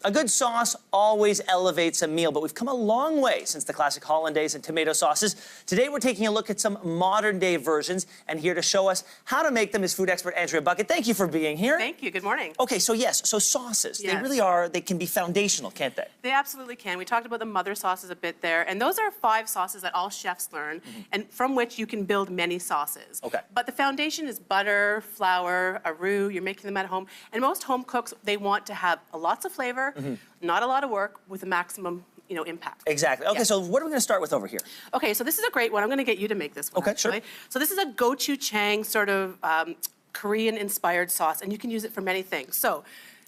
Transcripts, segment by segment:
A good sauce always elevates a meal, but we've come a long way since the classic hollandaise and tomato sauces. Today, we're taking a look at some modern-day versions, and here to show us how to make them is food expert Andrea Buckett. Thank you for being here. Thank you. Good morning. Okay, so sauces, Yes. they really are, they can be foundational, can't they? They absolutely can. We talked about the mother sauces a bit there, and those are 5 sauces that all chefs learn, and from which you can build many sauces. Okay. But the foundation is butter, flour, a roux. You're making them at home, and most home cooks, they want to have lots of flavor, not a lot of work, with a maximum, impact. Exactly. Okay, so what are we going to start with over here? Okay, so this is a great one. I'm going to get you to make this one. Okay, actually. sure. So this is a gochujang sort of Korean-inspired sauce, and you can use it for many things. So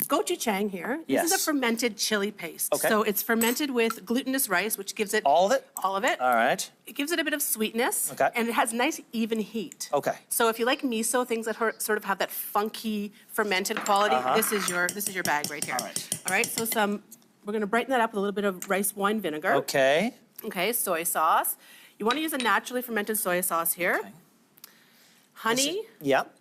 gochujang here, Yes. this is a fermented chili paste. Okay. So it's fermented with glutinous rice, which gives it... All of it? All of it. All right. It gives it a bit of sweetness. Okay. And it has nice, even heat. Okay. So if you like miso, things that sort of have that funky fermented quality, this is your bag right here. All right. All right, so we're going to brighten that up with a little bit of rice wine vinegar. Okay. Okay, soy sauce. You want to use a naturally fermented soy sauce here. Okay. Honey Yep.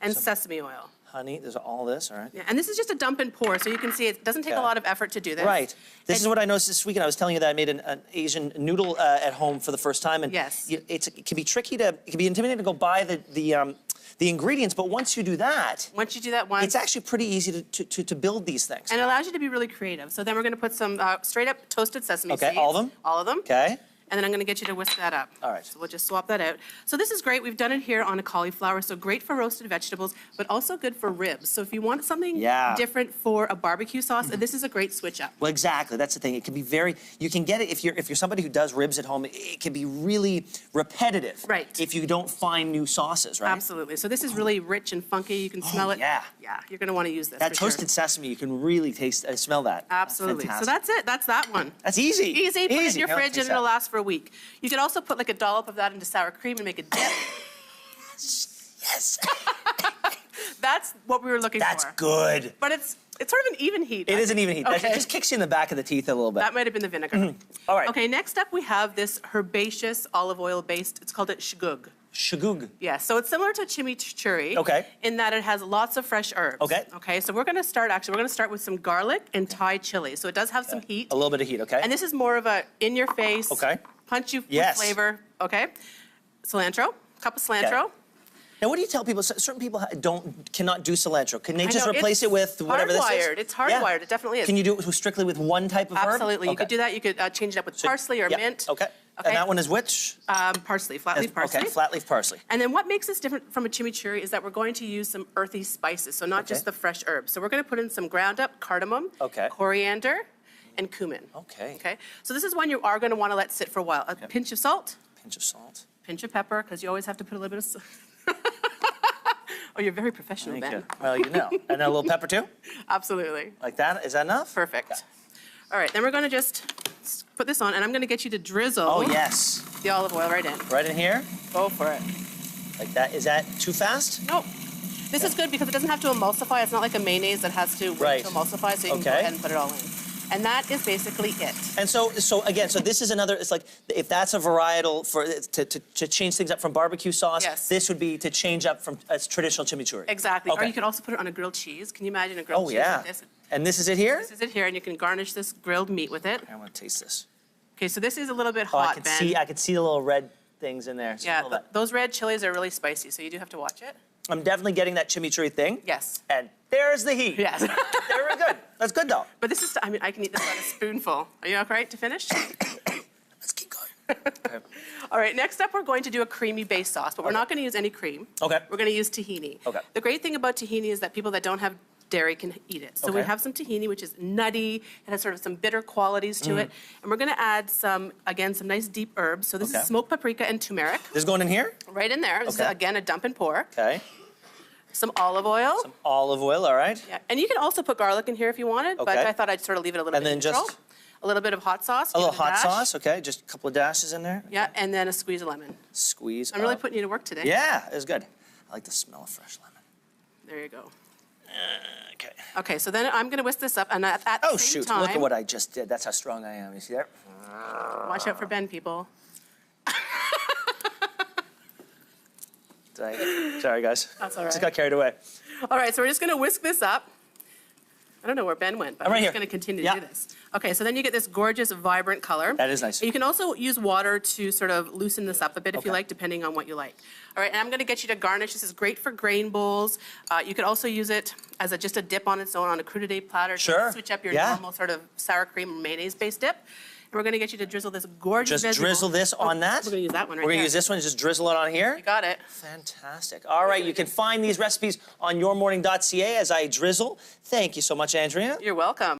and sesame oil. Honey, there's all this, all right. Yeah, and this is just a dump and pour, so you can see it doesn't take a Okay. lot of effort to do this. Right. This is what I noticed this weekend. I was telling you that I made an Asian noodle at home for the first time, and Yes. it can be tricky it can be intimidating to go buy the ingredients, but once you do that, Once you do that once, it's actually pretty easy to build these things. and it allows you to be really creative. So then we're going to put some straight up toasted sesame seeds. Okay, all of them? All of them. Okay. And then I'm going to get you to whisk that up. All right. So we'll just swap that out. So this is great. We've done it here on a cauliflower, so great for roasted vegetables, but also good for ribs. So if you want something different for a barbecue sauce, this is a great switch up. Well, exactly. That's the thing. It can be you can get it if you're somebody who does ribs at home. It can be really repetitive. Right. If you don't find new sauces, right? Absolutely. So this is really rich and funky. You can smell it. yeah. Yeah. You're going to want to use this. That for toasted sesame, you can really smell that. Absolutely. That's So that's it. That's that one. That's easy. Easy. Put it in your Here, fridge taste and it'll that. last for a week. You could also put like a dollop of that into sour cream and make a dip. Yes. That's what we were looking That's for. good. But it's sort of an even heat. It is an even heat. Okay. It just kicks you in the back of the teeth a little bit. That might have been the vinegar. All right. Okay, next up we have this herbaceous olive oil based, it's called shugug. Shugug. Yeah, so it's similar to chimichurri. Okay. In that it has lots of fresh herbs. Okay. Okay, so we're going to start with some garlic and Thai chili. So it does have some heat. A little bit of heat, okay? And this is more of a in-your-face, Okay. punch you Yes. with flavor. Okay. Cilantro, cup of cilantro. Okay. Now, what do you tell people? Certain people cannot do cilantro. Can they just know, replace it's it with whatever this is? hardwired. It's hardwired. It definitely is. Can you do it strictly with one type of herb? Absolutely. You Okay. could do that. You could change it up with parsley or Yep. mint. Okay. And that one is which? Parsley, flat leaf parsley. Okay, flat leaf parsley. And then what makes this different from a chimichurri is that we're going to use some earthy spices, so not Okay. just the fresh herbs. So we're going to put in some ground up cardamom, Okay. coriander, and cumin. Okay. Okay. So this is one you are going to want to let sit for a while. A pinch of salt, Pinch of salt. pinch of pepper, because you always have to put a little bit of salt. Oh, you're very professional, Thank Ben. you. Well, you know. And then a little pepper too? Absolutely. Like that? Is that enough? Perfect. Okay. All right, then we're going to just put this on, and I'm going to get you to drizzle Oh, yes. the olive oil right in. Right in here? Go for it. Like that. Is that too fast? Nope. This is good because it doesn't have to emulsify. It's not like a mayonnaise that has to wait Right. to emulsify, so you can go Okay. ahead and put it all in. And that is basically it. And so again, this is another, it's like, if that's a varietal to change things up from barbecue sauce, Yes. this would be to change up from traditional chimichurri. Exactly. Okay. Or you could also put it on a grilled cheese. Can you imagine a grilled Oh, cheese yeah. like this? And this is it here? This is it here, and you can garnish this grilled meat with it. I want to taste this. Okay, so this is a little bit Oh, hot, Ben. I can see the little red things in there. Yeah, Smell that. those red chilies are really spicy, so you do have to watch it. I'm definitely getting that chimichurri thing. Yes. And there's the heat. Yes. Very good. That's good though. But this is, I mean, I can eat this on a spoonful. Are you all right to finish? Let's keep going. Okay. All right, next up we're going to do a creamy base sauce, but we're not going to use any cream. Okay. We're going to use tahini. Okay. The great thing about tahini is that people that don't have dairy can eat it. So we Okay. have some tahini, which is nutty. It has sort of some bitter qualities to it. And we're going to add some nice deep herbs. So this Okay. is smoked paprika and turmeric. This is going in here? Right in there. This is, Okay. again, a dump and pour. Okay. Some olive oil. Some olive oil, all right. Yeah. And you can also put garlic in here if you wanted, but Okay. I thought I'd sort of leave it a little And bit then neutral. just- A little bit of hot sauce. A little give it hot dash. sauce, okay. Just a couple of dashes in there. Yeah, and then a squeeze of lemon. Squeeze. I'm really up. putting you to work today. Yeah, it's good. I like the smell of fresh lemon. There you go. Okay. Okay, so then I'm going to whisk this up, and at Oh, the same shoot. time, Look at what I just did. That's how strong I am. You see that? watch out for Ben, people. Sorry, guys. That's all right. Just got carried away. All right, so we're just going to whisk this up. I don't know where Ben went, but I'm right I'm just here. going to continue to do this. Okay, so then you get this gorgeous, vibrant color. That is nice. You can also use water to sort of loosen this up a bit if you like, depending on what you like. All right, and I'm going to get you to garnish. This is great for grain bowls. You could also use it as just a dip on its own on a crudité platter. To switch up your normal sort of sour cream or mayonnaise-based dip. And we're going to get you to drizzle this gorgeous Just drizzle this on that? We're going to use that one right We're going to there. use this one, just drizzle it on here? You got it. Fantastic. All right, you can find these recipes on yourmorning.ca as I drizzle. Thank you so much, Andrea. You're welcome.